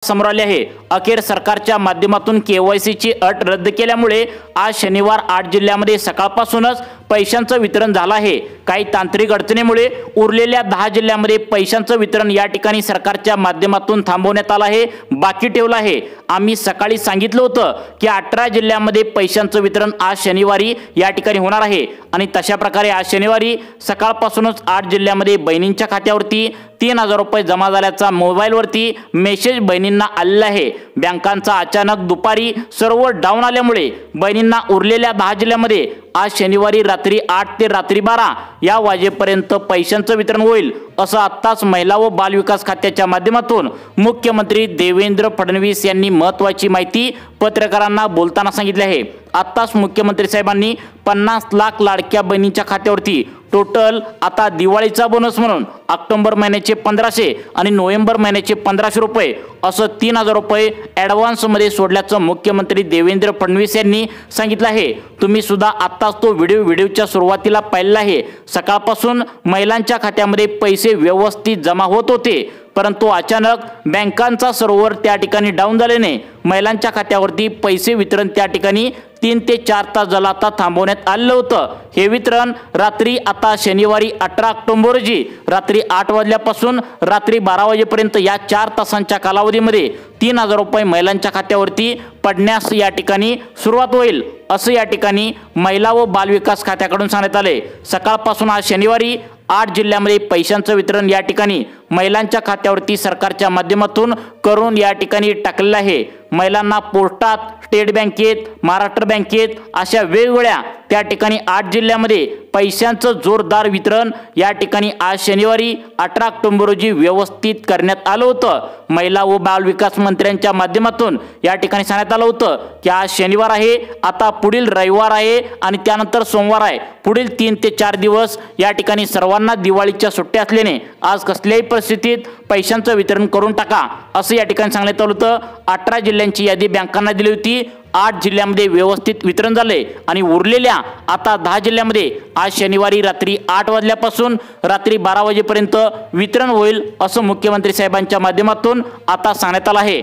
समोर आले आहे। अखेर सरकारच्या माध्यमातून केवायसीची अट रद्द केल्यामुळे आज शनिवार 8 जिल्ह्यांमध्ये सकाळपासूनच पैशांचं वितरण झालं आहे। काही तांत्रिक अडचणीमुळे उरलेल्या 10 जिल्ह्यांमध्ये पैशांचं वितरण या ठिकाणी सरकारच्या माध्यमातून थांबवण्यात आलं आहे, बाकी ठेवलं आहे। आम्ही सकाळी सांगितलं होतं की 18 जिल्ह्यांमध्ये पैशांचं वितरण आज शनिवारी या ठिकाणी होणार आहे आणि तशा प्रकारे आज शनिवारी सकाळपासूनच 8 जिल्ह्यांमध्ये बहिणींच्या खात्यावरती 3000 रुपये जमा झाल्याचा मोबाईलवरती मेसेज बहिणींना आलेला आहे। बँकांचा अचानक दुपारी सर्व्हर डाऊन आल्यामुळे बहिणींना उरलेल्या 10 जिल्ह्यांमध्ये आज शनिवारी रात्री 8 ते रात्री 12 या वाजेपर्यंत पैशांचं वितरण होईल, असं आत्ताच महिला व बाल विकास खात्याच्या माध्यमातून मुख्यमंत्री देवेंद्र फडणवीस यांनी महत्त्वाची माहिती पत्रकारांना बोलताना सांगितले आहे। आत्ताच मुख्यमंत्री साहेबांनी 50 लाख लाडक्या बहिणींच्या खात्यावरती टोटल आता दिवाळीचा बोनस म्हणून ऑक्टोबर महिन्याचे 1500 आणि नोव्हेंबर महिन्याचे 1500 रुपये असं 3000 रुपये ॲडव्हान्स मध्ये सोडल्याचं मुख्यमंत्री देवेंद्र फडणवीस यांनी सांगितलं आहे। तुम्ही सुद्धा आत्ताच तो व्हिडिओच्या सुरुवातीला पाहिला आहे। सकाळपासून महिलांच्या खात्यामध्ये पैसे व्यवस्थित जमा होत होते, परंतु अचानक बँकांचा सर्व्हर त्या ठिकाणी डाऊन झाल्याने महिलांच्या खात्यावरती पैसे वितरण त्या ठिकाणी 3 ते 4 तास झाला आता थांबवण्यात आलं होतं। हे वितरण रात्री आता शनिवारी 18 ऑक्टोबर रोजी रात्री 8 वाजल्यापासून रात्री 12 वाजेपर्यंत या 4 तासांच्या कालावधीमध्ये 3000 रुपये महिलांच्या खात्यावरती पडण्यास या ठिकाणी सुरुवात होईल, असं या ठिकाणी महिला व बाल विकास खात्याकडून सांगण्यात आले। सकाळपासून आज शनिवारी 8 जिल्ह्यांमध्ये पैशांचं वितरण या ठिकाणी महिलांच्या खात्यावरती सरकारच्या माध्यमातून करून या ठिकाणी टाकलेलं आहे। महिलांना पोस्टात, स्टेट बँकेत, महाराष्ट्र बँकेत अशा वेगवेगळ्या त्या ठिकाणी 8 जिल्ह्यांमध्ये पैशांचं जोरदार वितरण या ठिकाणी आज शनिवारी 18 ऑक्टोबर रोजी व्यवस्थित करण्यात आलं होतं। महिला व बाल विकास मंत्र्यांच्या माध्यमातून या ठिकाणी सांगण्यात आलं होतं की आज शनिवार आहे, आता पुढील रविवार आहे आणि त्यानंतर सोमवार आहे। पुढील 3 ते 4 दिवस या ठिकाणी सर्वांना दिवाळीच्या सुट्ट्या असल्याने आज कसल्याही परिस्थितीत पैशांचं वितरण करून टाका, असं या ठिकाणी सांगण्यात आलं होतं। 18 जिल्ह्यांची यादी बँकांना दिली होती। 8 जिल्ह्यांमध्ये व्यवस्थित वितरण झाले आणि उरलेल्या आता 10 जिल्ह्यांमध्ये आज शनिवारी रात्री 8 वाजल्यापासून रात्री 12 वाजेपर्यंत वितरण होईल, असं मुख्यमंत्री साहेबांच्या माध्यमातून आता सांगण्यात आलं आहे।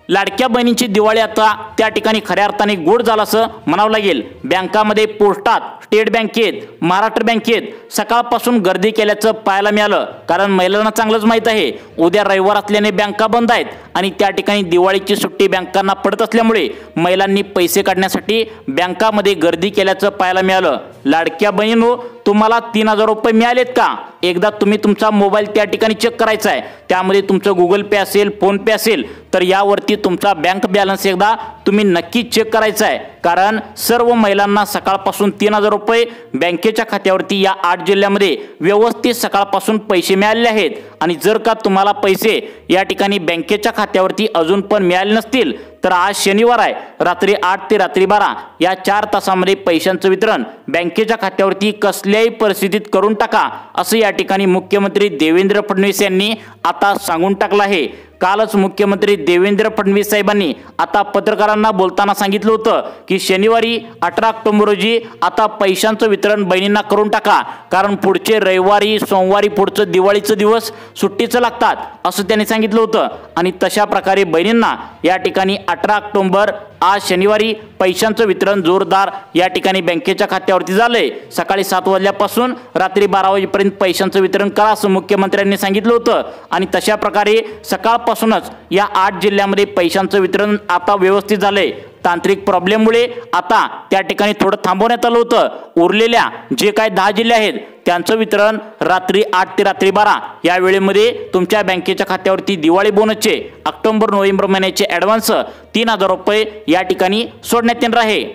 लाडक्या बहिणींची दिवाळी आता त्या ठिकाणी खऱ्या अर्थाने गोड झालं असं म्हणावं लागेल। बँकामध्ये, पोस्टात, स्टेट बँकेत, महाराष्ट्र बँकेत सकाळपासून गर्दी केल्याचं पाहायला मिळालं, कारण महिलांना चांगलंच माहीत आहे उद्या रविवार असल्याने बँका बंद आहेत आणि त्या ठिकाणी दिवाळीची सुट्टी बँकांना पडत असल्यामुळे महिलांनी पैसे काढण्यासाठी बँकामध्ये गर्दी केल्याचं पाहायला मिळालं। लाडक्या बहिणींनो, तुम्हाला 3000 रुपये मिळालेत का? एकदा तुम्ही तुमचा मोबाईल त्या ठिकाणी चेक करायचा आहे। त्यामध्ये तुमचं गुगल पे असेल, फोन पे असेल तर यावरती तुमचा बँक बॅलन्स एकदा तुम्ही नक्की चेक करायचा आहे, कारण सर्व महिलांना सकाळपासून 3000 रुपये बँकेच्या खात्यावरती या 8 जिल्ह्यांमध्ये व्यवस्थित सकाळपासून पैसे मिळालेले आहेत। आणि जर का तुम्हाला पैसे या ठिकाणी बँकेच्या खात्यावरती अजून पण मिळाले नसतील तर आज शनिवार आहे, रात्री 8 ते रात्री 12 या 4 तासामध्ये पैशांचं वितरण बँकेच्या खात्यावरती कसल्याही परिस्थितीत करून टाका, असं या ठिकाणी मुख्यमंत्री देवेंद्र फडणवीस यांनी आता सांगून टाकलं आहे। कालच मुख्यमंत्री देवेंद्र फडणवीस साहेबांनी आता पत्रकारांना बोलताना सांगितलं होतं की शनिवारी 18 ऑक्टोबर रोजी आता पैशांचं वितरण बहिणींना करून टाका, कारण पुढचे रविवारी, सोमवारी पुढचं दिवाळीचं दिवस सुट्टीचं लागतात, असं त्यांनी सांगितलं होतं। आणि तशा प्रकारे बहिणींना या ठिकाणी 18 ऑक्टोबर आज शनिवारी पैशांचं वितरण जोरदार या ठिकाणी बँकेच्या खात्यावरती झालंय। सकाळी 7 वाजल्यापासून रात्री 12 वाजेपर्यंत पैशांचं वितरण करा, असं मुख्यमंत्र्यांनी सांगितलं होतं। आणि तशा प्रकारे सकाळपासूनच या 8 जिल्ह्यांमध्ये पैशांचं वितरण आता व्यवस्थित झालंय। तांत्रिक प्रॉब्लेममुळे आता त्या ठिकाणी थोडं थांबवण्यात आलं होतं। उरलेल्या जे काही 10 जिल्हे आहेत त्यांचं वितरण रात्री 8 ते रात्री 12 या वेळेमध्ये तुमच्या बँकेच्या खात्यावरती दिवाळी बोनसचे ऑक्टोबर नोव्हेंबर महिन्याचे ॲडव्हान्स 3000 रुपये या ठिकाणी सोडण्यात येणार आहे।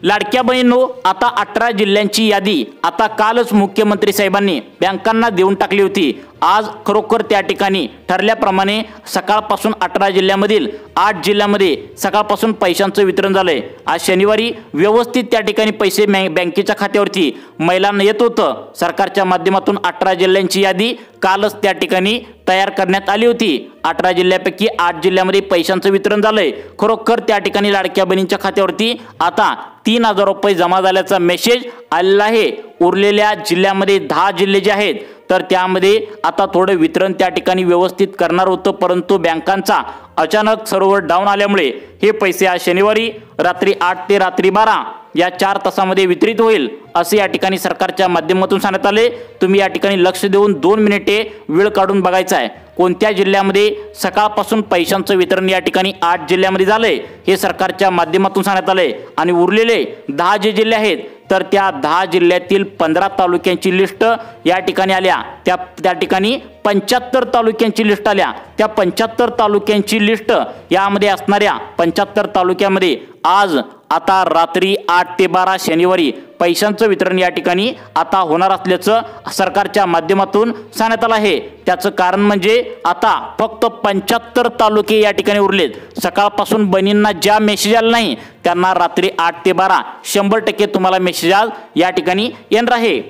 लाडक्या बहिणींनो, आता 18 जिल्ह्यांची यादी आता कालच मुख्यमंत्री साहेबांनी बँकांना देऊन टाकली होती। आज खरोखर त्या ठिकाणी ठरल्याप्रमाणे सकाळपासून 18 जिल्ह्यांमधील 8 जिल्ह्यांमध्ये सकाळपासून पैशांचं वितरण झालंय। आज शनिवारी व्यवस्थित त्या ठिकाणी पैसे बँकेच्या खात्यावरती महिलांना येत होतं। सरकारच्या माध्यमातून 18 जिल्ह्यांची यादी कालच त्या ठिकाणी तयार करण्यात आली होती। 18 जिल्ह्यापैकी 8 जिल्ह्यांमध्ये पैशांचं वितरण झालंय। खरोखर त्या ठिकाणी लाडक्या बहिणींच्या खात्यावरती आता 3000 रुपये जमा झाल्याचा मेसेज आलेला आहे। उरलेल्या जिल्ह्यांमध्ये 10 जिल्हे जे आहेत तर त्यामध्ये आता थोडं वितरण त्या ठिकाणी व्यवस्थित करणार होतं, परंतु बँकांचा अचानक सर्व्हर डाऊन आल्यामुळे हे पैसे आज शनिवारी रात्री 8 ते रात्री 12 या 4 तासामध्ये वितरित होईल असे या ठिकाणी सरकारच्या माध्यमातून सांगण्यात आले। तुम्ही या ठिकाणी लक्ष देऊन 2 मिनिटे वेळ काढून बघायचा आहे कोणत्या जिल्ह्यामध्ये सकाळपासून पैशांचं वितरण या ठिकाणी 8 जिल्ह्यामध्ये झालंय हे सरकारच्या माध्यमातून सांगण्यात आले। आणि उरलेले 10 जे जिल्हे आहेत तर त्या 10 जिल्ह्यातील 15 तालुक्यांची लिस्ट या ठिकाणी आल्या। त्या ठिकाणी 75 तालुक्यांची लिस्ट आल्या। त्या 75 तालुक्यांची लिस्ट यामध्ये असणाऱ्या 75 तालुक्यामध्ये आज आता रात्री 8 ते 12 शनिवारी पैशांचं वितरण या ठिकाणी आता होणार असल्याचं सरकारच्या माध्यमातून सांगण्यात आलं आहे। त्याचं कारण म्हणजे आता फक्त 75 तालुके या ठिकाणी उरलेत। सकाळपासून बहिणींना ज्या मेसेज आला नाही त्यांना रात्री 8 ते 12 100% तुम्हाला मेसेज या ठिकाणी येणार आहे।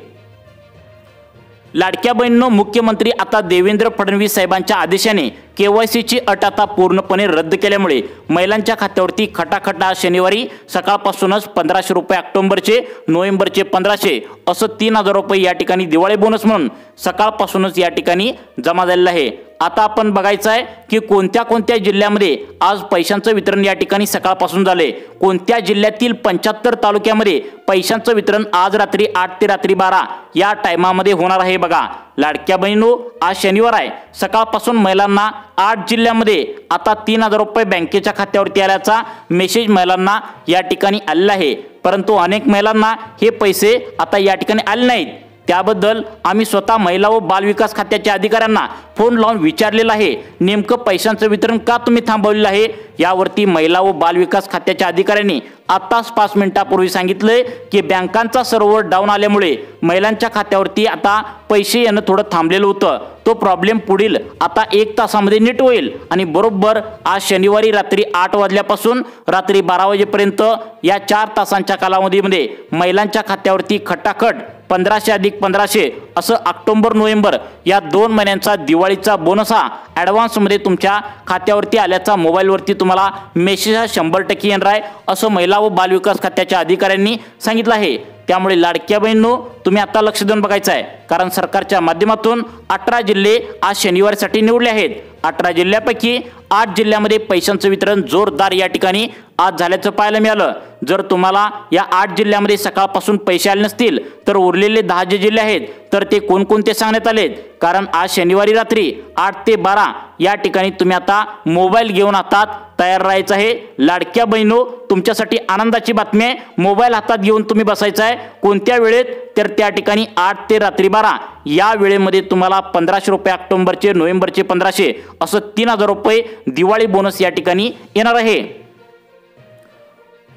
लाडक्या बहिणींनो, मुख्यमंत्री आता देवेंद्र फडणवीस साहेबांच्या आदेशाने केवायसीची अट आता पूर्णपणे रद्द केल्यामुळे महिलांच्या खात्यावरती खटाखटा शनिवारी सकाळपासूनच 1500 रुपये ऑक्टोबरचे, नोव्हेंबरचे 1500 असं 3000 रुपये या ठिकाणी दिवाळी बोनस म्हणून सकाळपासूनच या ठिकाणी जमा झालेला आहे। आता आपण बघायचं आहे की कोणत्या जिल्ह्यामध्ये आज पैशांचं वितरण या ठिकाणी सकाळपासून झाले, कोणत्या जिल्ह्यातील 75 तालुक्यामध्ये पैशांचं वितरण आज रात्री 8 ते रात्री 12 या टायमामध्ये होणार आहे। बघा लाडक्या बहिणींनो, आज शनिवार आहे, सकाळपासून महिलांना 8 जिल्ह्यामध्ये आता 3000 रुपये बँकेच्या खात्यावरती आल्याचा मेसेज महिलांना या ठिकाणी आलेला आहे, परंतु अनेक महिलांना हे पैसे आता या ठिकाणी आले नाहीत। त्याबद्दल आम्ही स्वतः महिला व बालविकास खात्याच्या अधिकाऱ्यांना फोन लावून विचारलेलं आहे, नेमकं पैशांचं वितरण का तुम्ही थांबवलेलं आहे। यावरती महिला व बालविकास खात्याच्या अधिकाऱ्यांनी आताच 5 मिनिटांपूर्वी सांगितलंय की बँकांचा सर्व्हर डाऊन आल्यामुळे महिलांच्या खात्यावरती आता पैसे येणं थोडं थांबलेलं होतं। तो प्रॉब्लेम पुढील आता 1 तासामध्ये नीट होईल आणि बरोबर आज शनिवारी रात्री 8 वाजल्यापासून रात्री 12 वाजेपर्यंत या 4 तासांच्या कालावधीमध्ये महिलांच्या खात्यावरती खटाखट 1500 अधिक 1500 असं ऑक्टोबर नोव्हेंबर या 2 महिन्यांचा दिवाळीचा बोनस हा ॲडव्हान्समध्ये तुमच्या खात्यावरती आल्याचा मोबाईलवरती तुम्हाला मेसेज हा 100% येणार आहे असं महिला व बालविकास खात्याच्या अधिकाऱ्यांनी सांगितलं आहे। त्यामुळे लाडक्या बहिणींनो, तुम्ही आता लक्ष देऊन बघायचं आहे, कारण सरकारच्या माध्यमातून 18 जिल्हे आज शनिवारसाठी निवडले आहेत। 18 जिल्ह्यापैकी 8 जिल्ह्यामध्ये पैशांचं वितरण जोरदार या ठिकाणी आज झाल्याचं पाहायला मिळालं। जर तुम्हाला या 8 जिल्ह्यामध्ये सकाळपासून पैसे आले नसतील तर उरलेले 10 जे जिल्हे आहेत तर ते कोणकोणते सांगण्यात आलेत, कारण आज शनिवारी रात्री 8 ते 12 या ठिकाणी तुम्ही आता मोबाईल घेऊन हातात तयार राहायचं आहे। लाडक्या बहिणींनो, तुमच्यासाठी आनंदाची बातमी आहे, मोबाईल हातात घेऊन तुम्ही बसायचं आहे। कोणत्या वेळेत तर त्या ठिकाणी 8 ते रात्री 12 या वेळेमध्ये तुम्हाला 1500 रुपये ऑक्टोबरचे, नोव्हेंबरचे 1500 असं 3000 रुपये दिवाळी बोनस या ठिकाणी येणार आहे।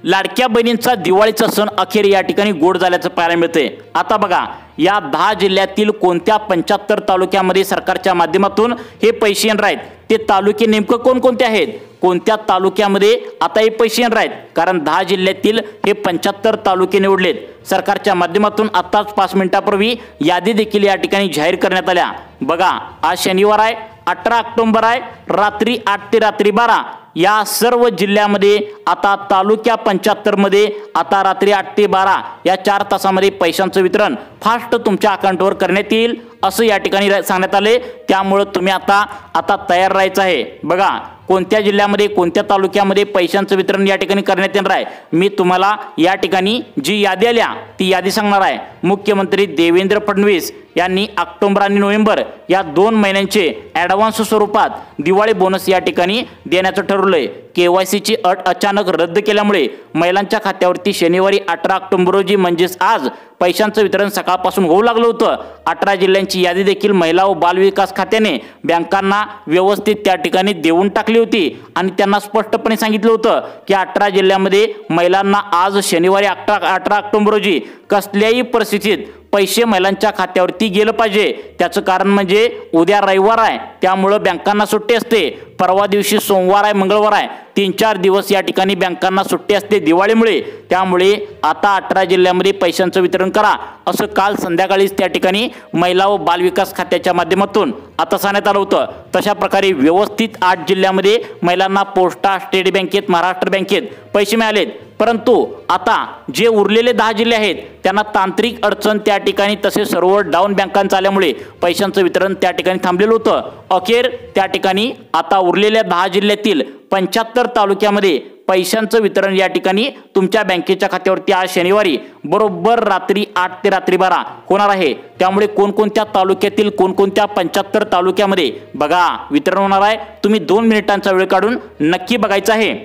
लाडक्या बहिणींचा दिवाळीचा सण अखेर या ठिकाणी गोड झाल्याचं पाहायला मिळते। आता बघा या 10 जिल्ह्यातील कोणत्या 75 तालुक्यामध्ये सरकारच्या माध्यमातून हे पैसे येणार आहेत, ते तालुके नेमकं कोणकोणते आहेत, कोणत्या तालुक्यामध्ये आता हे पैसे येणार आहेत, कारण 10 जिल्ह्यातील हे 75 तालुके निवडलेत। सरकारच्या माध्यमातून आताच 5 मिनिटांपूर्वी यादी देखील या ठिकाणी जाहीर करण्यात आल्या। बघा आज शनिवार आहे, 18 ऑक्टोबर आहे, रात्री 8 ते रात्री 12 या सर्व जिल्ह्यामध्ये आता तालुक्या 75 मध्ये आता रात्री 8 ते 12 या 4 तासामध्ये पैशांचं वितरण फास्ट तुमच्या अकाउंटवर करण्यात येईल असं या ठिकाणी सांगण्यात आले। त्यामुळे तुम्ही आता तयार राहायचं आहे। बघा कोणत्या जिल्ह्यामध्ये कोणत्या तालुक्यामध्ये पैशांचं वितरण या ठिकाणी करण्यात येणार आहे, मी तुम्हाला या ठिकाणी जी यादी आल्या ती यादी सांगणार आहे। मुख्यमंत्री देवेंद्र फडणवीस यांनी ऑक्टोबर आणि नोव्हेंबर या 2 महिन्यांचे ॲडव्हान्स स्वरूपात दिवाळी बोनस या ठिकाणी देण्याचं ठरवलंय। केवायसीची अट अचानक रद्द केल्यामुळे महिलांच्या खात्यावरती शनिवारी 18 ऑक्टोबर रोजी म्हणजेच आज पैशांचं वितरण सकाळपासून होऊ लागलं होतं। 18 जिल्ह्यांची यादी देखील महिला व बालविकास खात्याने बँकांना व्यवस्थित त्या ठिकाणी देऊन टाकली होती आणि त्यांना स्पष्टपणे सांगितलं होतं की 18 जिल्ह्यामध्ये महिलांना आज शनिवारी 18 ऑक्टोबर रोजी कसल्याही परिस्थितीत पैसे महिलांच्या खात्यावरती गेलं पाहिजे। त्याचं कारण म्हणजे उद्या रविवार आहे, त्यामुळं बँकांना सुट्टी असते, परवा दिवशी सोमवार आहे, मंगळवार आहे, 3-4 दिवस या ठिकाणी बँकांना सुट्टी असते दिवाळीमुळे। त्यामुळे आता 18 जिल्ह्यामध्ये पैशांचं वितरण करा असं काल संध्याकाळीच त्या ठिकाणी महिला व बालविकास खात्याच्या माध्यमातून आता सांगण्यात आलं होतं। तशा प्रकारे व्यवस्थित 8 जिल्ह्यामध्ये महिलांना पोस्टा, स्टेट बँकेत, महाराष्ट्र बँकेत पैसे मिळालेत। परंतु आता जे उरलेले 10 जिल्हे आहेत त्यांना तांत्रिक अडचण त्या ठिकाणी तसेच सर्व्हर डाऊन बँकांचं आल्यामुळे पैशांचं वितरण त्या ठिकाणी थांबलेलं होतं। अखेर त्या ठिकाणी आता उरलेल्या 10 जिल्ह्यातील 75 तालुक्यामध्ये पैशांचं वितरण या ठिकाणी तुमच्या बँकेच्या खात्यावरती आज शनिवारी बरोबर रात्री 8 ते रात्री 12 होणार आहे। त्यामुळे कोणकोणत्या तालुक्यातील कोणकोणत्या 75 तालुक्यामध्ये बघा वितरण होणार आहे, तुम्ही 2 मिनिटांचा वेळ काढून नक्की बघायचं आहे।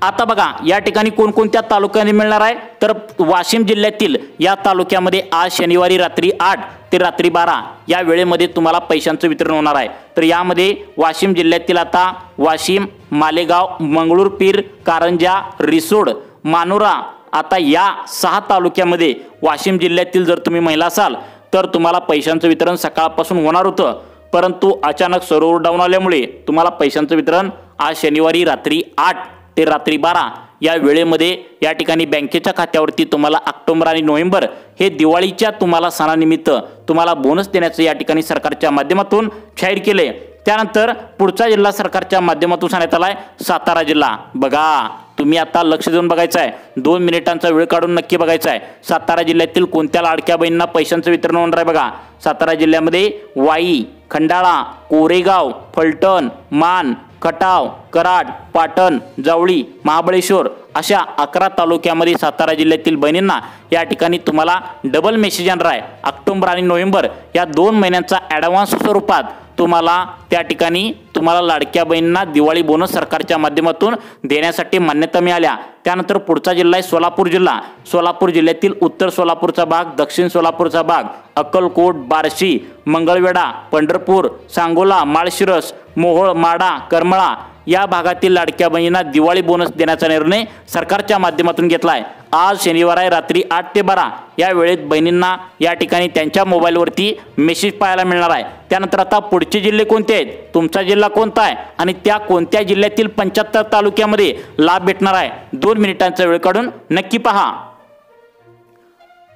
आता बघा या ठिकाणी कोणकोणत्या तालुक्यामध्ये मिळणार आहे, तर वाशिम जिल्ह्यातील या तालुक्यामध्ये आज शनिवारी रात्री 8 ते रात्री 12 या वेळेमध्ये तुम्हाला पैशांचं वितरण होणार आहे। तर यामध्ये वाशिम जिल्ह्यातील आता वाशिम, मालेगाव, मंगळूरपीर, कारंजा, रिसोड, मानोरा आता या 6 तालुक्यामध्ये वाशिम जिल्ह्यातील जर तुम्ही महिला असाल तर तुम्हाला पैशांचं वितरण सकाळपासून होणार होतं, परंतु अचानक सर्व्हर डाऊन आल्यामुळे तुम्हाला पैशांचं वितरण आज शनिवारी रात्री 8 ते रात्री 12 या वेळेमध्ये या ठिकाणी बँकेच्या खात्यावरती तुम्हाला ऑक्टोबर आणि नोव्हेंबर हे दिवाळीच्या तुम्हाला सणानिमित्त तुम्हाला बोनस देण्याचं या ठिकाणी सरकारच्या माध्यमातून जाहीर केले। त्यानंतर पुढचा जिल्हा सरकारच्या माध्यमातून सांगण्यात आलाय सातारा जिल्हा। बघा तुम्ही आता लक्ष देऊन बघायचं आहे, 2 मिनिटांचा वेळ काढून नक्की बघायचं आहे सातारा जिल्ह्यातील कोणत्या लाडक्या बहिणींना पैशांचं वितरण होणार आहे। बघा सातारा जिल्ह्यामध्ये वाई, खंडाळा, कोरेगाव, फलटण, मान, खटाव, कराड, पाटण, जावळी, महाबळेश्वर अशा 11 तालुक्यामध्ये सातारा जिल्ह्यातील बहिणींना या ठिकाणी तुम्हाला डबल मेसेज येणार आहे। ऑक्टोबर आणि नोव्हेंबर या 2 महिन्यांचा ॲडव्हान्स स्वरूपात तुम्हाला त्या ठिकाणी तुम्हाला लाडक्या बहिणींना दिवाळी बोनस सरकारच्या माध्यमातून देण्यासाठी मान्यता मिळाल्या। त्यानंतर पुढचा जिल्हा आहे सोलापूर जिल्हा। सोलापूर जिल्ह्यातील उत्तर सोलापूरचा भाग, दक्षिण सोलापूरचा भाग, अक्कलकोट, बार्शी, मंगळवेढा, पंढरपूर, सांगोला, माळशिरस, मोहोळ, माडा, करमळा या भागातील लाडक्या बहिणींना दिवाळी बोनस देण्याचा निर्णय सरकारच्या माध्यमातून घेतला आहे। आज शनिवार आहे रात्री 8 ते 12 या वेळेत बहिणींना या ठिकाणी त्यांच्या मोबाईलवरती मेसेज पाहायला मिळणार आहे। त्यानंतर आता पुढचे जिल्हे कोणते आहेत, तुमचा जिल्हा कोणता आहे आणि त्या कोणत्या जिल्ह्यातील 75 तालुक्यामध्ये लाभ भेटणार आहे, 2 मिनिटांचा वेळ काढून नक्की पहा।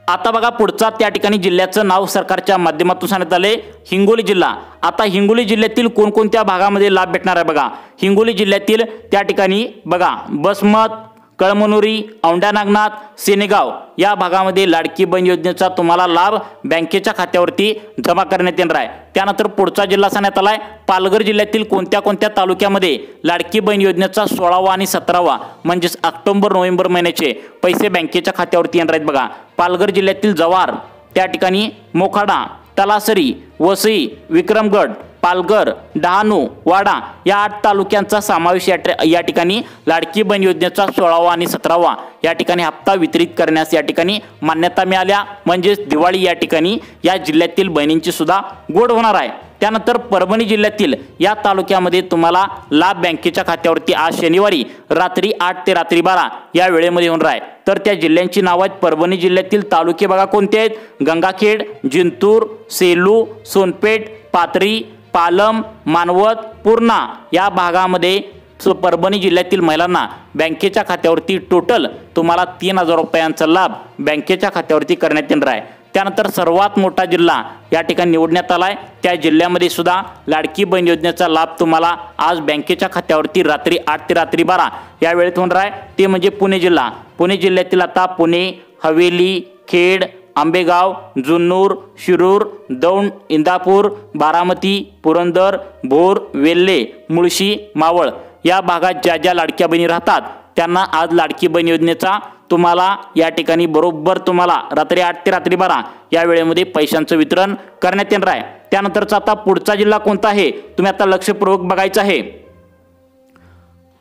आता बघा पुढचा त्या ठिकाणी जिल्ह्याचं नाव सरकारच्या माध्यमातून सांगण्यात आले हिंगोली जिल्हा। आता हिंगोली जिल्ह्यातील कोणकोणत्या भागामध्ये लाभ भेटणार आहे बघा। हिंगोली जिल्ह्यातील त्या ठिकाणी बघा बसमत, कळमनुरी, औंढा नागनाथ, सेनेगाव या भागामध्ये लाडकी बहीण योजनेचा तुम्हाला लाभ बँकेच्या खात्यावरती जमा करण्यात येणार आहे। त्यानंतर पुढचा जिल्हा सांगण्यात आलाय पालघर जिल्ह्यातील कोणत्या कोणत्या तालुक्यामध्ये लाडकी बहीण योजनेचा 16वा आणि 17वा म्हणजेच ऑक्टोबर नोव्हेंबर महिन्याचे पैसे बँकेच्या खात्यावरती येणार आहेत। बघा पालघर जिल्ह्यातील जव्हार, त्या ठिकाणी मोखाडा, तलासरी, वसई, विक्रमगड, पालघर, डहाणू, वाडा या 8 तालुक्यांचा समावेश या ठिकाणी लाडकी बहीण योजनेचा 16वा आणि 17वा या ठिकाणी हप्ता वितरित करण्यास या ठिकाणी मान्यता मिळाल्या, म्हणजेच दिवाळी या ठिकाणी या जिल्ह्यातील बहिणींची सुद्धा गोड होणार आहे। त्यानंतर परभणी जिल्ह्यातील या तालुक्यामध्ये तुम्हाला लाभ बँकेच्या खात्यावरती आज शनिवारी रात्री 8 ते रात्री 12 या वेळेमध्ये होणार आहे। तर त्या जिल्ह्यांची नावं आहेत, परभणी जिल्ह्यातील तालुके बघा कोणते आहेत, गंगाखेड, जिंतूर, सेलू, सोनपेठ, पाथरी, पालम, मानवत, पूर्णा या भागामध्ये परभणी जिल्ह्यातील महिलांना बँकेच्या खात्यावरती टोटल तुम्हाला 3000 रुपयांचा लाभ बँकेच्या खात्यावरती करण्यात येणार आहे। त्यानंतर सर्वात मोठा जिल्हा या ठिकाणी निवडण्यात आलाय, त्या जिल्ह्यामध्ये सुद्धा लाडकी बहीण योजनेचा लाभ तुम्हाला आज बँकेच्या खात्यावरती रात्री 8 ते रात्री 12 या वेळेत होणार आहे, ते म्हणजे पुणे जिल्हा। पुणे जिल्ह्यातील आता पुणे, हवेली, खेड, आंबेगाव, जुन्नूर, शिरूर, दौंड, इंदापूर, बारामती, पुरंदर, भोर, वेल्हे, मुळशी, मावळ या भागात ज्या ज्या लाडक्या बहिणी राहतात त्यांना आज लाडकी बहीण योजनेचा तुम्हाला या ठिकाणी बरोबर तुम्हाला रात्री 8 ते रात्री 12 या वेळेमध्ये पैशांचं वितरण करण्यात येणार आहे। त्यानंतरचा आता पुढचा जिल्हा कोणता आहे तुम्ही आता लक्षपूर्वक बघायचं आहे।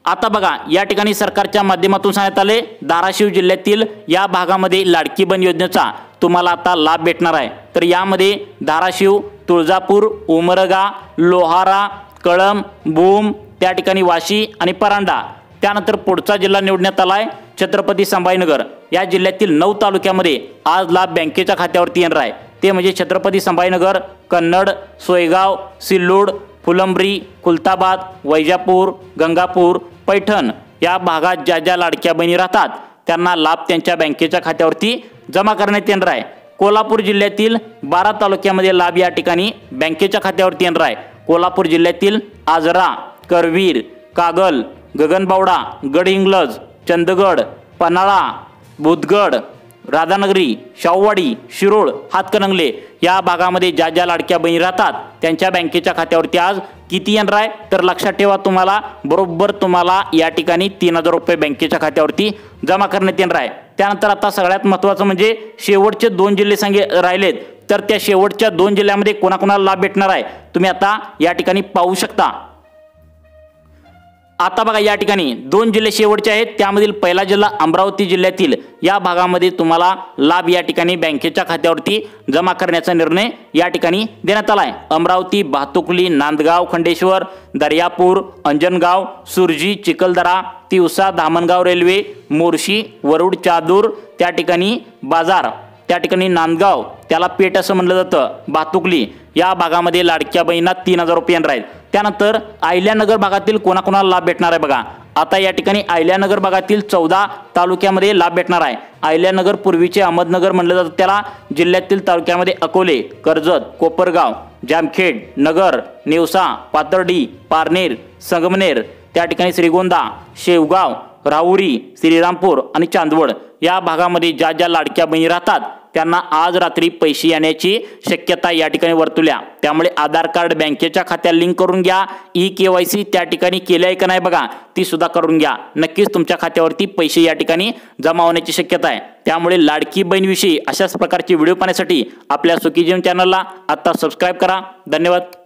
आता बघा या ठिकाणी सरकारच्या माध्यमातून सांगण्यात आले धाराशिव जिल्ह्यातील या भागामध्ये लाडकी बहीण योजनेचा तुम्हाला आता लाभ भेटणार आहे। तर यामध्ये धाराशिव, तुळजापूर, उमरगा, लोहारा, कळंब, भूम, त्या ठिकाणी वाशी आणि परांडा। त्यानंतर पुढचा जिल्हा निवडण्यात आलाय छत्रपती संभाजीनगर। या जिल्ह्यातील 9 तालुक्यामध्ये आज लाभ बँकेच्या खात्यावरती येणार आहे, ते म्हणजे छत्रपती संभाजीनगर, कन्नड, सोयगाव, सिल्लोड, फुलंब्री, खुलताबाद, वैजापूर, गंगापूर, पैठण या भागात ज्या ज्या लाडक्या बहिणी राहतात त्यांना लाभ त्यांच्या बँकेच्या खात्यावरती जमा करण्यात येणार आहे। कोल्हापूर जिल्ह्यातील 12 तालुक्यामध्ये लाभ या ठिकाणी बँकेच्या खात्यावरती येणार आहे। कोल्हापूर जिल्ह्यातील आजरा, करवीर, कागल, गगनबावडा, गडहिंग्लज, चंदगड, पन्हाळा, बुधगड, राधानगरी, शाहूवाडी, शिरोळ, हातकणंगले या भागामध्ये ज्या ज्या लाडक्या बहिणी राहतात त्यांच्या बँकेच्या खात्यावरती आज किती येणार आहे तर लक्षात ठेवा, तुम्हाला या ठिकाणी 3000 रुपये बँकेच्या खात्यावरती जमा करण्यात येणार आहे। त्यानंतर आता सगळ्यात महत्त्वाचं म्हणजे शेवटचे 2 जिल्हे राहिलेत, तर त्या शेवटच्या 2 जिल्ह्यामध्ये कोणाकोणाला लाभ भेटणार आहे तुम्ही आता या ठिकाणी पाहू शकता। आता बघा या ठिकाणी 2 जिल्हे शेवटचे आहेत, त्यामधील पहिला जिल्हा अमरावती जिल्ह्यातील या भागामध्ये तुम्हाला लाभ या ठिकाणी बँकेच्या खात्यावरती जमा करण्याचा निर्णय या ठिकाणी देण्यात आला आहे। अमरावती, भातुकली, नांदगाव, खंडेश्वर, दर्यापूर, अंजनगाव, सुरजी, चिखलदरा, तिवसा, धामणगाव रेल्वे, मोर्शी, वरुड, चादूर, त्या ठिकाणी बाजार, त्या ठिकाणी नांदगाव त्याला पेठ असं म्हणलं जातं, भातुकली या भागामध्ये लाडक्या बहिणींना 3000 रुपये येणार आहेत। त्यानंतर अहिल्यानगर भागातील कोणाकोणाला लाभ भेटणार आहे बघा, आता या ठिकाणी अहिल्यानगर भागातील 14 तालुक्यामध्ये लाभ भेटणार आहे। अहिल्यानगर पूर्वीचे अहमदनगर म्हणलं जातं त्याला, जिल्ह्यातील तालुक्यामध्ये अकोले, कर्जत, कोपरगाव, जामखेड, नगर, नेवसा, पाथर्डी, पारनेर, संगमनेर, त्या ठिकाणी श्रीगोंदा, शेवगाव, राहुरी, श्रीरामपूर आणि चांदवड या भागामध्ये ज्या ज्या लाडक्या बहिणी राहतात त्यांना आज रात्री पैसे येण्याची शक्यता या ठिकाणी वर्तवल्या। त्यामुळे आधार कार्ड बँकेच्या खात्याला लिंक करून घ्या, KYC त्या ठिकाणी केले आहे का नाही बघा ती सुद्धा करून घ्या, नक्कीच तुमच्या खात्यावरती पैसे या ठिकाणी जमा होण्याची शक्यता आहे। त्यामुळे लाडकी बहीणविषयी अशाच प्रकारचे व्हिडिओ पाहण्यासाठी आपल्या सुखी जीवन चॅनलला आता सबस्क्राईब करा। धन्यवाद।